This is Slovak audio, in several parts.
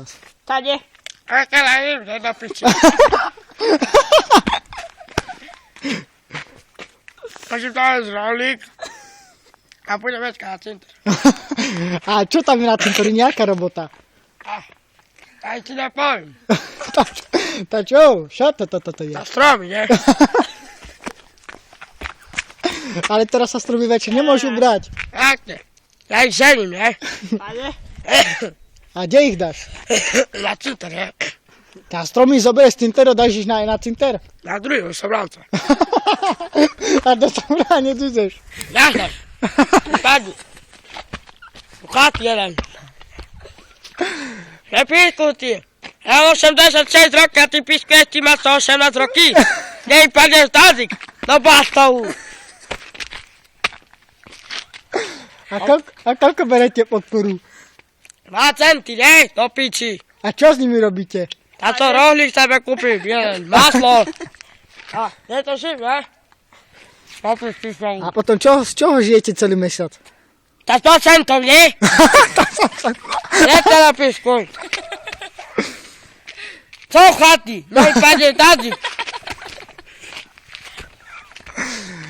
teraz? Tade. A teraz idem do piči. Takže to je zrolík. A pôjdeme na cinter. A čo tam je na cintoríne, nejaká robota? Aj ti nepoviem. Tá čo? Čo to je? Na stromy, nie? Ale teraz sa stromy večer nemôžu brať. Jak ne? Ja ich žením, nie? Tade. A kde ich dáš? Na cinter, nie? Tá stromy zoberieš z cinteru, dáš ich na cinter? Na druhý Sobranca. A do Sobrana nedúzeš. Jasne. Padni. Ucháti jeden. Nepísku ti. Ja mám 86 rokov a ty pískuješ, ty máš 118 roky. Nej padneš tazik. Do bastovu. A koľko berete podporu? 2 centy, ne? Do piči. A čo s nimi robíte? Táto rohlík sebe kúpim, jeden. Maslo. A, je to živ, ne? Popíš písku. A potom z čoho žijete celý mesiac? Tá 100 centov, nie? Nie teda pískuj. Co chatí? Nej padne tazik.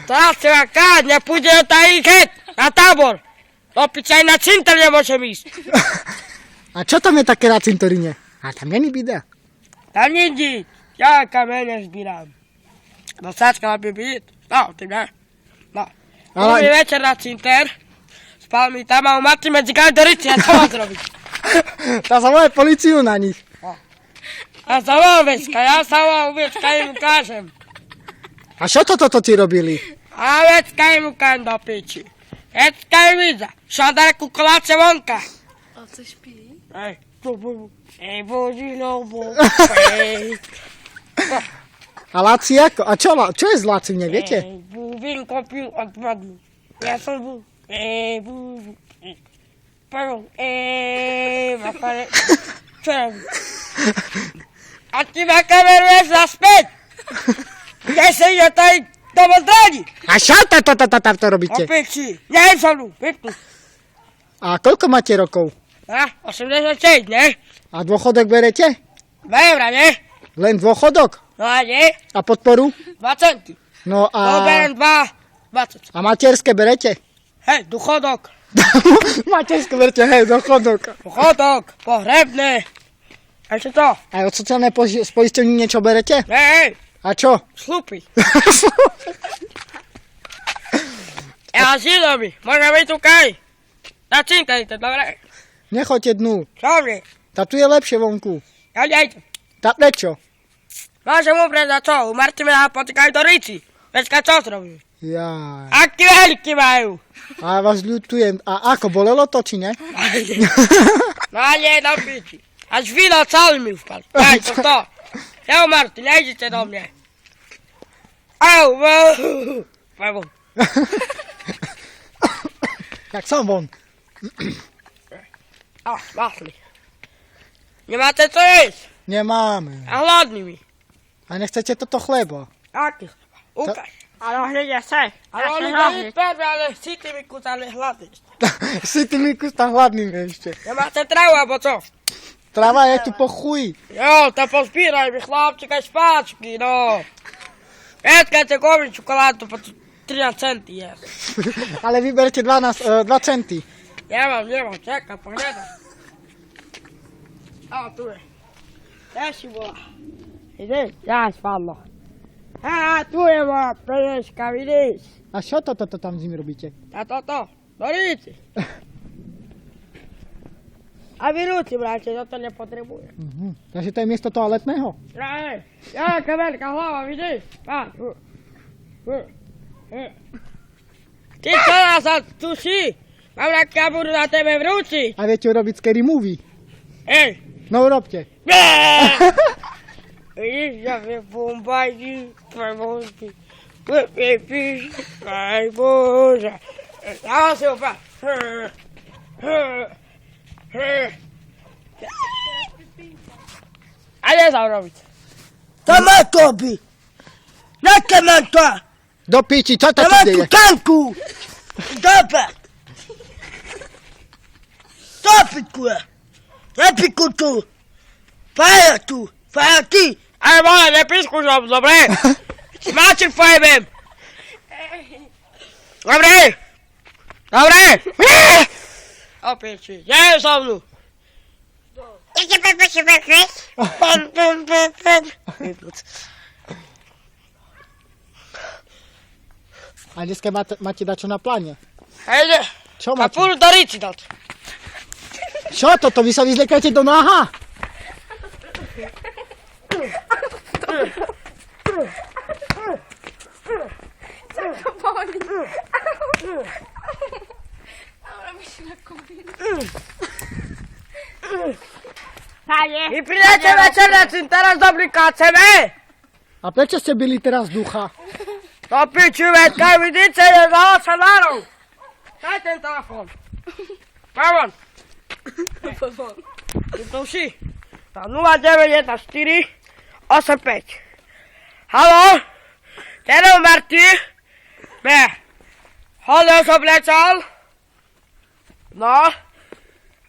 Teraz si ma káť, nepôjde do tajých het. Na tábor. Do piči aj na cinter nemôžem ísť. A čo tam je také na cintoríne? A tam není bida. Tam nič. Ja kamene zbírám. Do sáčka by byť. No, ty ne. No. Ale- Prvý večer na cinter. Spal mi tam a umatí medzi kandorici a čo mám zrobiť? Tá sa volá políciu na nich. Ja sa volám Vecka, im ukážem. A čo toto ti robili? A Vecka im ukážem do piči. Vecka im vidza. Šadar kukuláce vonka. A co špí? Ej, ej, boží lobo. Ej, A Laci ako? A čo je z Laci, neviete? ej, bubín kopil odpadnú. Ja som bol. Ej, bubín. Prvú. Ej, makare. Čo robí? A ty ma kameruješ naspäť. Kde sa ide tady do Modrani? A čo to robíte? Opiči. Nejem so mnou. Vypnú. A koľko máte rokov? A, 86, ne? A dôchodok berete? 2 eurá, ne? Len dôchodok? No a nie? A podporu? 2 centy. No No berem 2,20. A materské berete? Hej, duchodok. Materské berete, hej, dôchodok. Duchodok, pohrebné. A čo to? A od sociálnej poisťovne niečo berete? Hej, A čo? slupy. Ja židovi, môžem byť tu kaj. Na cinkajte, dobre? Nechoďte dnu. Čo mi? Tá tu je lepšie vonku. Ja nejde. Tá prečo? Môžem umrieť za čo? Umrti mi na potýkajú do rici. Vecka čo zrobí? Jaj. Aký veľký majú? A ja vás ľutujem. A ako, bolelo to, či ne? No a nie, do piči. Až víno celý mi vpal. Aj to. Jo, Martin, nejdete do mňa. Au, au. Tak som von. A, masli. Nemáte co jesť? Nemáme. A hladný mi. A nechcete toto chleba? Aký? Ukáž. A rohlík je se. Ale oni dají prvé, ale si ty mi kútali hladný. Si ty mi kus tam hladný ešte. Nemáte travu, alebo čo? Trava je tu po chuji. Jo, to pozbíraj mi chlapček aj špáčky, no. Keď kúpiť čokoládu po 13 centy je. Ale vyberte 2 centy. Nemám, čakaj, pohľadaj. A, tu je. Kde si bola? Ideš? Ja spadlo. A, tu je moja peňažka, vidíš? A čo toto tam s nimi robíte? A toto, do ríci. A vyrúci, bráče, toto nepotrebuje. Takže to je miesto toaletného? Jaká veľká hlava, vidíš? Á, Ty čo nás tuší? Mám ja budú na tebe vrúci. A viete urobiť scary movie? Ej. No urobte. Vidíš, ja viem bombajky, prebožky, píš, aj bože. Ja si opäť. A kde sa urobiť? To má to by. Jaké mám to? Do piči, čo to To tu má tú deje? tanku. Dobre. Stopitku je. Nepiku tu. Fala tu, fala ty. Aj, vole, nepriskúšam, dobre? Máček fajbem. Dobre? Dobre? Opäť, nie so mnou. A dneska máte dačo na pláne? Hejde, Čo a máte? pôjdu do Rici dať. Čo toto? Vy sa vyzliekate do náha? Vy prídete večer na cím, teraz dobrý káceme. A prečo ste byli teraz ducha? Do piči, veď kaj vidíte, je za 8 nárov. Daj ten telefon. Pavon. Ty to vši. Na 0914 85. Haló? Ten Marti? Ne. Hodil som oblečal? No.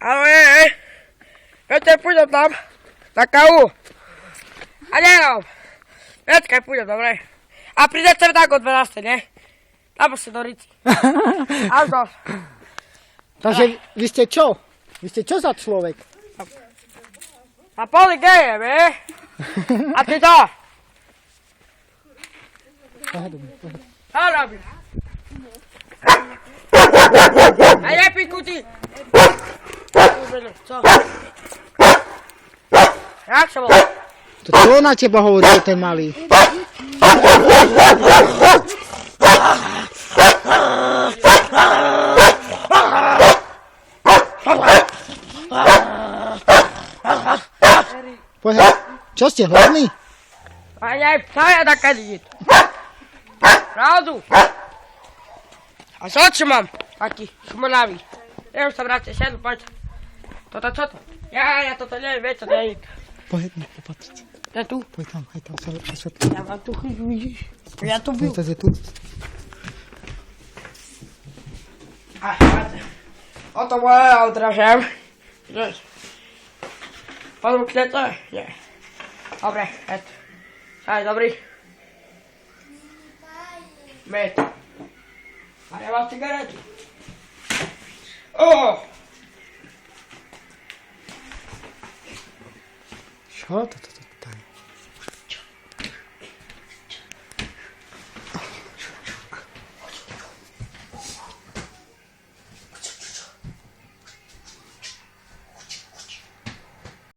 Ale Peter, pôjdem tam. Na kávu. A nerom. Veď, pôjdem, dobre. A prídete tak o 12, ne? Tam si do Rici. Áno. Takže vy ste čo? Vy ste čo za človek? A poli geje, ne? A ty to? Čo robíš? A nepíku ty. Co? Jak sa bol? To čo na teba hovorí ten malý? Poďme, čo ste hladní? A nej ptaja taká dít. Pravdu. A čo čo mám? Taký šmrlavý. Ja už sa vráte, sednu, poď. Toto čo to? Ja toto neviem, vieš, to neviem. Poďme, opatriť. Je tu? Poď tam, aj tam sa osvetli. Ja mám tu chybu, vidíš? Ja tu byl. To je tu. O to moje odražem. Podmknete? Nie. Dobre, et. Aj, dobrý. Met. A ja mám cigaretu. Čo toto?